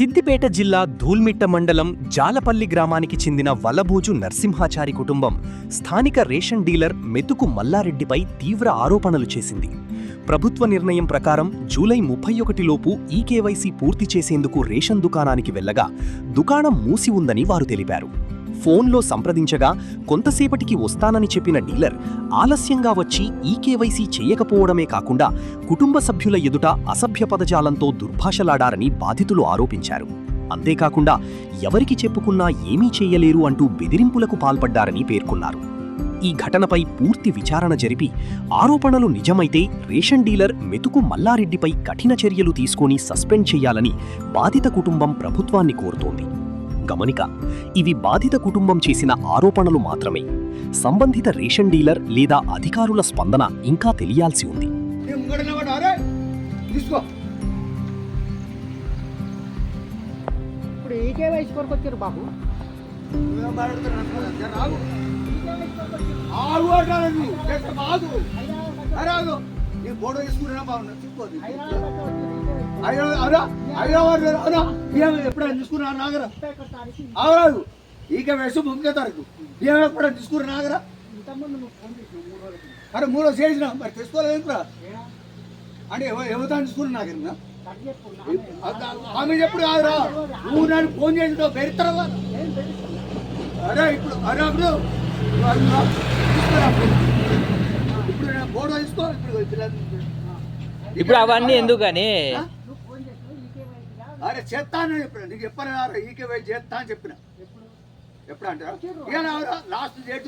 సిద్దిపేట జిల్లా ధూల్మిట్ట మండలం జాలపల్లి గ్రామానికి చెందిన వలభోజు నరసింహాచారి కుటుంబం స్థానిక రేషన్ డీలర్ మెతుకు మల్లారెడ్డిపై తీవ్ర ఆరోపణలు చేసింది. ప్రభుత్వ నిర్ణయం ప్రకారం జూలై 31లోపు ఈకేవైసీ పూర్తి చేసేందుకు రేషన్ దుకాణానికి వెళ్లగా దుకాణం మూసి ఉందని వారు తెలిపారు. ఫోన్లో సంప్రదించగా కొంతసేపటికి వస్తానని చెప్పిన డీలర్ ఆలస్యంగా వచ్చి ఈకేవైసీ చేయకపోవడమే కాకుండా కుటుంబ సభ్యుల ఎదుట అసభ్య పదజాలంతో దుర్భాషలాడారని బాధితులు ఆరోపించారు. అంతేకాకుండా ఎవరికి చెప్పుకున్నా ఏమీ చేయలేరు అంటూ బెదిరింపులకు పాల్పడ్డారని పేర్కొన్నారు. ఈ ఘటనపై పూర్తి విచారణ జరిపి ఆరోపణలు నిజమైతే రేషన్ డీలర్ మెతుకు మల్లారెడ్డిపై కఠిన చర్యలు తీసుకొని సస్పెండ్ చేయాలని బాధిత కుటుంబం ప్రభుత్వాన్ని కోరుతోంది. గమనిక, ఇవి బాధిత కుటుంబం చేసిన ఆరోపణలు మాత్రమే. సంబంధిత రేషన్ డీలర్ లేదా అధికారుల స్పందన ఇంకా తెలియాల్సి ఉంది. ఎప్పుడైనా తీసుకున్నా నాగరా అవరాదు ఈక వేసు ముందుకే తరకు బియ్యం ఎప్పుడైనా తీసుకున్నా నాగరా అరే మూడో చేసిన మరి తెచ్చుకోలేదు అంటే ఎవరితో తీసుకున్నా నాగరా ఆమె ఎప్పుడు కాదురా నువ్వు నన్ను ఫోన్ చేసి పెడతారా అరే ఇప్పుడు అరే అప్పుడు ఇప్పుడు నేను ఫోటో తీసుకో ఇప్పుడు అవన్నీ ఎందుకని అరే చేస్తాను చెప్పిన నీకు చెప్పాను ఈకే చేస్తా అని చెప్పిన ఎప్పుడు అంటారా లాస్ట్ డేట్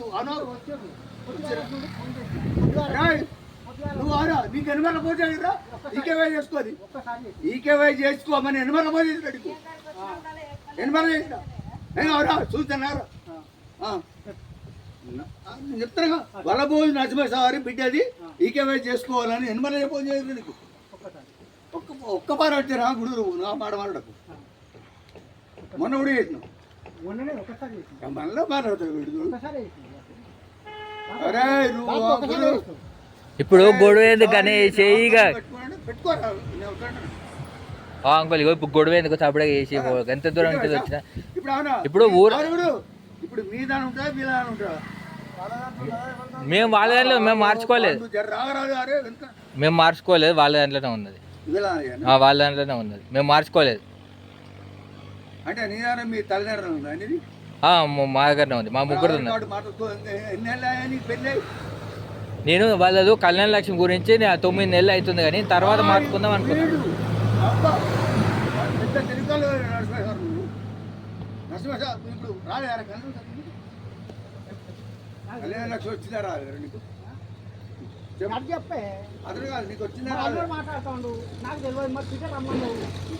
నువ్వు ఆరా నీకు ఎనిమిది ఫోన్ చేయరా ఈకేవై చేసుకోది ఈకేవై చేసుకోమని ఎనిమిది ఫోన్ చేసి పెట్టుకో ఎనిమిది చేసిన నేను అవరా చూస్తున్నారా చెప్తాను వలభోజు నరసింహాచారి బిడ్డది ఈకేవై చేసుకోవాలని ఎనిమిది ఫోన్ చేయరు నీకు ఒక్క పార వచ్చారా గుడురు నా మాట మాట్లాడకు మొన్న కూడా చేసినావు మళ్ళీ మాట్లాడతావు అరే ఇప్పుడు గొడవ ఎందుకని చెయ్యిగా పెట్టుకోరా అంకుల్ ఇప్పుడు గొడవ ఎందుకు సపరేట్గా చేసి ఎంత దూరం నుంచి వచ్చినా ఇప్పుడు ఊరు ఇప్పుడు మీ దాని ఉంటా మీ దాని ఉంటా మేము వాళ్ళ దాంట్లో మేము మార్చుకోలేదు మేము మార్చుకోలేదు వాళ్ళ దాంట్లోనే ఉన్నది వాళ్ళ దాంట్లోనే ఉన్నది మేము మార్చుకోలేదు అంటే నీ దాని మీ తల్లిదండ్రులు ఉందా అనేది మా దగ్గరనే ఉంది మా ముగ్గురు ఉన్నది. నేను వాళ్ళదు కళ్యాణ లక్ష్మి గురించి 9 నెలలు అవుతుంది కానీ తర్వాత మార్చుకుందాం అనుకున్నాను. ఇప్పుడు రాలేరా కళ్యాణ లక్ష్మి వచ్చిందా రాలేరా నీకు చెప్పే అతను కాదు నీకు వచ్చిందా మాట్లాడుతాడు నాకు తెలియదు. మా పిల్ల రమ్మన్నావు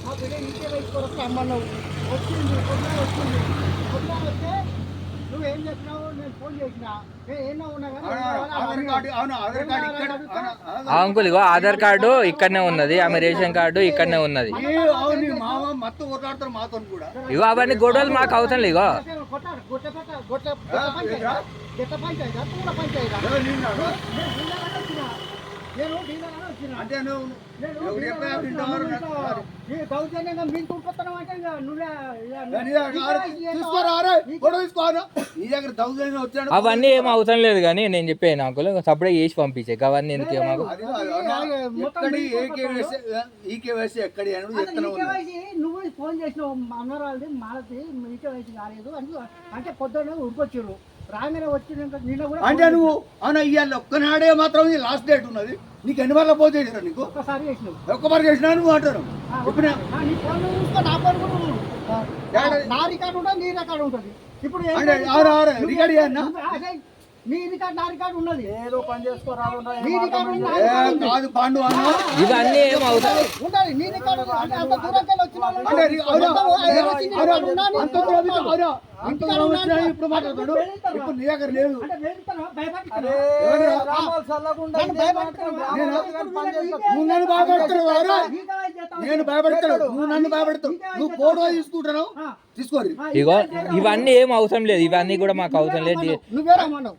మా పిల్ల ఇంకే వయసు రమ్మన్నావు వచ్చింది పొద్దున వస్తే నువ్వేం చెప్పినావు నేను ఫోన్ చేసినా అంకుల్ ఇగో ఆధార్ కార్డు ఇక్కడనే ఉన్నది, ఆమె రేషన్ కార్డు ఇక్కడనే ఉన్నది. ఇగో అవన్నీ గొడవలు మాకు అవసరం ఇగో అంటే అవన్నీ ఏం అవసరం లేదు కానీ నేను చెప్పాను అంకుల్ సపరేట్ చేసి పంపించే అవన్నీ ఎందుకు మాకు. నువ్వు ఫోన్ చేసినావు అన్నరాలది మాలది మీకే వయసు కాలేదు అంటే పొద్దున్న ఉరికొచ్చారు రాగానే వచ్చినాక నిన్న కూడా అంటే నువ్వు అవునా ఇవాళ ఒక్కనాడే మాత్రం లాస్ట్ డేట్ ఉన్నది నీకు ఎన్ని వల్ల పోతే నీకు ఒక్కసారి చేసినావు ఒక్కసారి చేసినా నువ్వు అంటారు నా రికార్డు ఉంటుంది నీ రికార్డు ఉంటుంది. ఇప్పుడు నీ రికార్డు నా రికార్డు ఉన్నది ఏదో పని చేసుకోరాదు కాదు పాండు ఇవన్నీ ఏం అవుతాయి ఉండాలి నీ రికార్డు అంత దూరం ఇప్పుడు మాట్లాడతాడు ఇప్పుడు నీ దగ్గర లేదు నువ్వు నన్ను భయపడుతున్నావు నేను భయపడతాడు నువ్వు నన్ను భయపడతావు నువ్వు ఫోటో తీసుకుంటున్నావు తీసుకోరు. ఇగో ఇవన్నీ ఏం అవసరం లేదు, ఇవన్నీ కూడా మాకు అవసరం లేదు. నువ్వే రమ్మన్నావు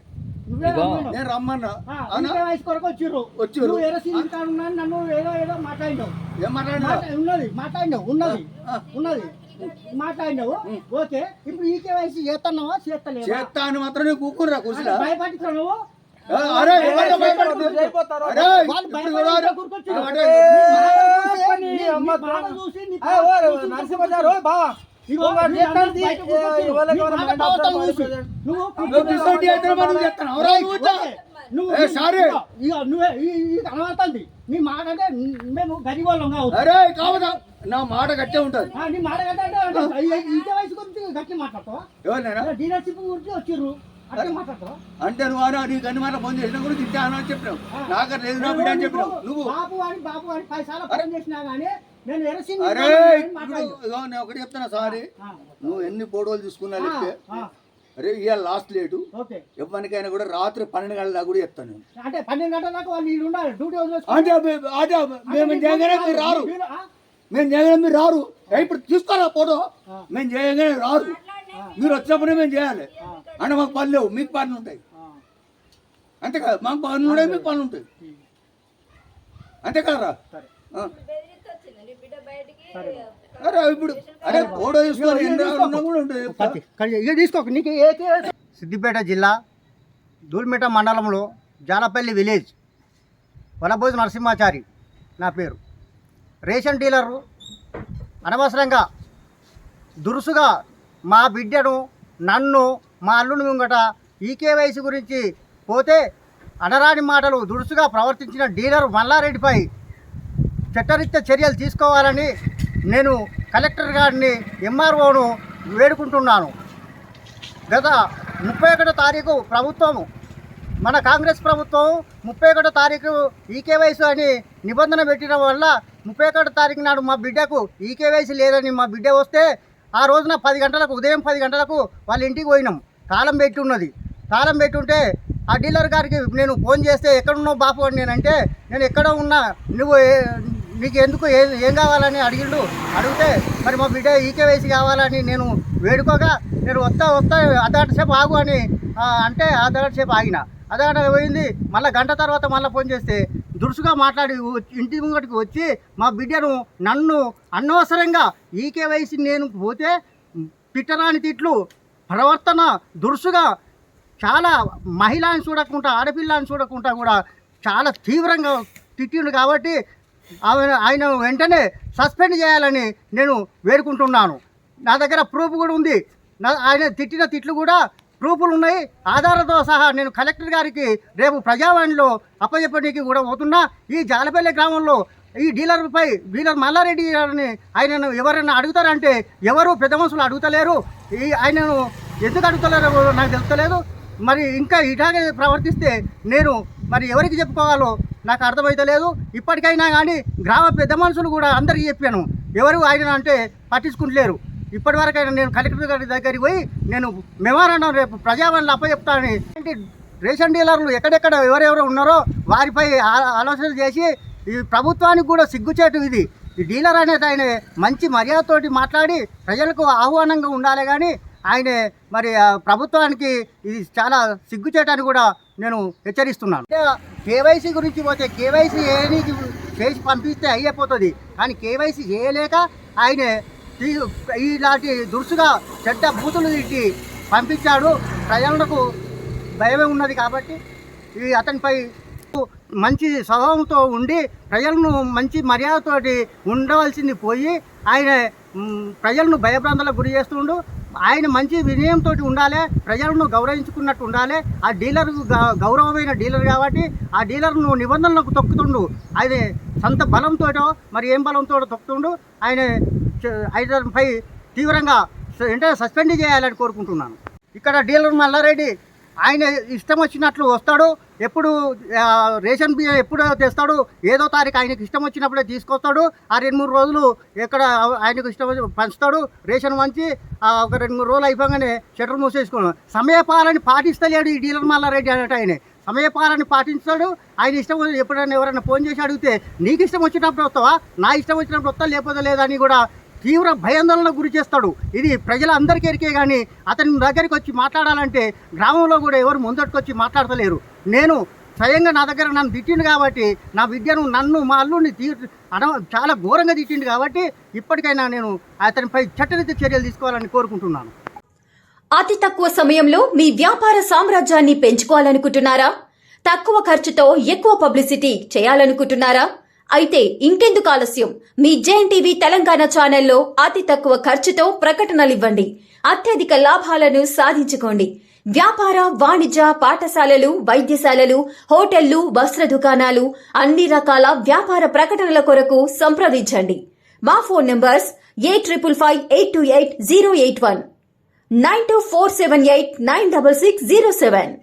నేను రమ్మన్నా వయసు కొరకు వచ్చారు నన్ను ఏదో మాట్లాడినావు ఏం మాట్లాడినా ఉన్నది మాట్లాడినావు ఉన్నది మాట్లాడినావు ఓకే. ఇప్పుడు ఈ కేవైసీ చేస్తున్నావా చేస్తలేవా? చేస్తా అని మాత్రం నేను కూకురా కూర్చున్నా. భయపడుతున్నావు. అరే ఎవరితో భయపడుతుంది? అరే వాళ్ళు ఇప్పుడు కూడా భయపడి అరే, కూర్చొచ్చారు. అరే, నువ్వు డిసైడ్ అయితే మనం చేస్తాను. ఎవరా నువ్వు వచ్చా? ఏ, సారీ. అనవడుతుంది నీ మాట అంటే మేము గరిబోళ్ళం కావచ్చు. అరే కావదా నా మాట గట్టే ఉంటది. నీ మాట అంటే ఈ వయసు గురించి గట్టి మాట్లాడతావా? ఎవరినైనా డీలర్షిప్ గురించి వచ్చిర్రు అట్టే మాట్లాడతావా? అంటే నువ్వు అన్నా నీకు అన్ని మాట ఫోన్ చేసినా కూడా తింటాను అని చెప్పినావు. నాకు లేదు నా బిడ్డ అని చెప్పినావు నువ్వు. బాబు అని 10 సార్లు ఫోన్ చేసినా గానీ నేను ఎరసి అరే ఇప్పుడు ఇగో నేను ఒకటి చెప్తున్నా సారీ. నువ్వు ఎన్ని ఫోటోలు తీసుకున్నా లేకపోతే అరే ఇవాళ లాస్ట్ లేటు. ఓకే ఎవరికైనా కూడా రాత్రి 12 గంటల దాకా కూడా చెప్తాను నేను. అంటే 12 గంటల దాకా వాళ్ళు వీళ్ళు ఉండాలి డ్యూటీ అంటే మేము చేయగానే మీరు రారు. మేము చేయగానే మీరు రారు. ఇప్పుడు తీసుకోరా ఫోటో. మేము చేయగానే రారు. మీరు వచ్చినప్పుడే మేము చేయాలి. అంటే మాకు పనులు లేవు, మీకు పనులు ఉంటాయి. అంతే కదా, మాకు పనులు ఉన్నాయి, మీకు పనులు ఉంటాయి. అంతే కదరా? అరే ఇప్పుడు అరే ఫోటో తీసుకోవాలి కూడా ఉంటుంది. ఇక తీసుకోక నీకు సిద్దిపేట జిల్లా దూల్మిట మండలంలో జాలపల్లి విలేజ్ వలభోజు నరసింహాచారి నా పేరు. రేషన్ డీలరు అనవసరంగా దురుసుగా మా బిడ్డను నన్ను మా అల్లుని ముంగట ఈకేవైసీ గురించి పోతే అనరాని మాటలు దురుసుగా ప్రవర్తించిన డీలరు మల్లారెడ్డిపై చట్టరీత్యా చర్యలు తీసుకోవాలని నేను కలెక్టర్ గారిని ఎంఆర్ఓను వేడుకుంటున్నాను. గత 31 తారీఖు ప్రభుత్వము మన కాంగ్రెస్ ప్రభుత్వం 31 తారీఖు ఈకేవైసీ అని నిబంధన పెట్టడం వల్ల 31 తారీఖు నాడు మా బిడ్డకు ఈకేవైసీ లేదని మా బిడ్డ వస్తే ఆ రోజున 10 గంటలకు ఉదయం 10 గంటలకు వాళ్ళ ఇంటికి పోయినాం. తాళం పెట్టి ఉన్నది. తాళం పెట్టి ఉంటే ఆ డీలర్ గారికి నేను ఫోన్ చేస్తే ఎక్కడున్నావు బాపు అని నేనంటే నేను ఎక్కడ ఉన్నా నువ్వు నీకు ఎందుకు ఏం కావాలని అడిగితే మరి మా బిడ్డ ఈకేవైసీ కావాలని నేను వేడుకోగా నేను వస్తా అర్ధగంట సేపు ఆగు అని అంటే అర్ధగంట సేపు ఆగిన. అర్ధగంట పోయింది. మళ్ళీ గంట తర్వాత మళ్ళీ ఫోన్ చేస్తే దురుసుగా మాట్లాడి ఇంటి ముంగటికి వచ్చి మా బిడ్డను నన్ను అనవసరంగా ఈకేవైసీ నేను పోతే పిట్టరాని తిట్లు ప్రవర్తన దురుసుగా చాలా మహిళని చూడకుండా ఆడపిల్లని చూడకుండా కూడా చాలా తీవ్రంగా తిట్టిండు. కాబట్టి ఆయన వెంటనే సస్పెండ్ చేయాలని నేను వేడుకుంటున్నాను. నా దగ్గర ప్రూఫ్ కూడా ఉంది. ఆయన తిట్టిన తిట్లు కూడా ప్రూఫ్లు ఉన్నాయి. ఆధారాలతో సహా నేను కలెక్టర్ గారికి రేపు ప్రజావాణిలో అప్పచెప్పడానికి కూడా పోతున్నా. ఈ జాలపల్లి గ్రామంలో ఈ డీలర్ మల్లారెడ్డి గారిని ఆయనను ఎవరైనా అడుగుతారంటే ఎవరు పెద్ద మనుషులు అడుగుతలేరు. ఆయనను ఎందుకు అడుగుతలేరో నాకు తెలుస్తలేదు. మరి ఇంకా ఇలాగే ప్రవర్తిస్తే నేను మరి ఎవరికి చెప్పుకోవాలో నాకు అర్థమైతలేదు. ఇప్పటికైనా కానీ గ్రామ పెద్ద మనుషులు కూడా అందరికీ చెప్పాను, ఎవరు ఆయన అంటే పట్టించుకుంటలేరు. ఇప్పటివరకైనా నేను కలెక్టర్ గారి దగ్గరికి పోయి నేను మెమోరాండం రేపు ప్రజావాణిలో అప్పచెప్తానని. రేషన్ డీలర్లు ఎక్కడెక్కడ ఎవరెవరు ఉన్నారో వారిపై ఆలోచన చేసి ఈ ప్రభుత్వానికి కూడా సిగ్గుచేటు ఇది. ఈ డీలర్ అనేది ఆయన మంచి మర్యాదతోటి మాట్లాడి ప్రజలకు ఆహ్వానంగా ఉండాలి. కానీ ఆయన మరి ప్రభుత్వానికి ఇది చాలా సిగ్గుచేటని కూడా నేను హెచ్చరిస్తున్నాను. కేవైసీ గురించి పోతే కేవైసీ చేసి పంపిస్తే అయిపోతుంది. కానీ కేవైసీ చేయలేక ఆయన ఇలాంటి దురుసుగా చెడ్డ బూతులు తిట్టి పంపించాడు. ప్రజలకు భయమే ఉన్నది. కాబట్టి అతనిపై మంచి స్వభావంతో ఉండి ప్రజలను మంచి మర్యాదతోటి ఉండవలసింది పోయి ఆయన ప్రజలను భయభ్రాంతులకు గురి చేస్తుండు. ఆయన మంచి వినయంతో ఉండాలి, ప్రజలను గౌరవించుకున్నట్టు ఉండాలి. ఆ డీలర్ గౌరవమైన డీలర్ కాబట్టి ఆ డీలర్ను నిబంధనలకు తొక్కుతుండు. ఆయన సొంత బలంతోటో మరి ఏం బలంతో తొక్కుతుండు. ఆయనపై తీవ్రంగా వెంటనే సస్పెండ్ చేయాలని కోరుకుంటున్నాను. ఇక్కడ డీలర్ మల్లారెడ్డి ఆయన ఇష్టం వచ్చినట్లు వస్తాడు. ఎప్పుడు రేషన్ బియ్యం ఎప్పుడు తెస్తాడు, ఏదో తారీఖు ఆయనకు ఇష్టం వచ్చినప్పుడే తీసుకొస్తాడు. ఆ 2-3 రోజులు ఎక్కడ ఆయనకు ఇష్టం వచ్చి పంచుతాడు. రేషన్ మంచి ఒక 2-3 రోజులు అయిపోగానే షట్టర్ మూసేసుకున్నాడు. సమయపాలని పాటిస్తలేడు ఈ డీలర్ మల్లారెడ్డి అన్నట్టు. ఆయన సమయపాలని పాటిస్తాడు. ఆయన ఇష్టం వచ్చి ఎప్పుడైనా ఎవరైనా ఫోన్ చేసి అడిగితే నీకు ఇష్టం వచ్చినప్పుడు వస్తావా, నా ఇష్టం వచ్చినప్పుడు వస్తా లేకపోతే లేదని కూడా తీవ్ర భయాందోళనకు గురి చేస్తాడు. ఇది ప్రజలందరికీ ఎరికే. కానీ అతని దగ్గరికి వచ్చి మాట్లాడాలంటే గ్రామంలో కూడా ఎవరు ముందట్టుకొచ్చి మాట్లాడతలేరు. నేను స్వయంగా నా దగ్గర నన్ను తిట్టిండు కాబట్టి నా విద్యను నన్ను మా అల్లుడిని చాలా ఘోరంగా తిట్టిండు కాబట్టి ఇప్పటికైనా నేను అతనిపై చట్టరీత్యా చర్యలు తీసుకోవాలని కోరుకుంటున్నాను. అతి తక్కువ సమయంలో మీ వ్యాపార సామ్రాజ్యాన్ని పెంచుకోవాలనుకుంటున్నారా? తక్కువ ఖర్చుతో ఎక్కువ పబ్లిసిటీ చేయాలనుకుంటున్నారా? అయితే ఇంకెందుకు ఆలస్యం? మీ జేఎన్టీవీ తెలంగాణ ఛానల్లో అతి తక్కువ ఖర్చుతో ప్రకటనలు ఇవ్వండి. అత్యధిక లాభాలను సాధించుకోండి. వ్యాపార, వాణిజ్య, పాఠశాలలు, వైద్యశాలలు, హోటళ్లు, వస్త్ర దుకాణాలు, అన్ని రకాల వ్యాపార ప్రకటనల కొరకు సంప్రదించండి. మా ఫోన్ నంబర్స్ 8558288081 9247896607.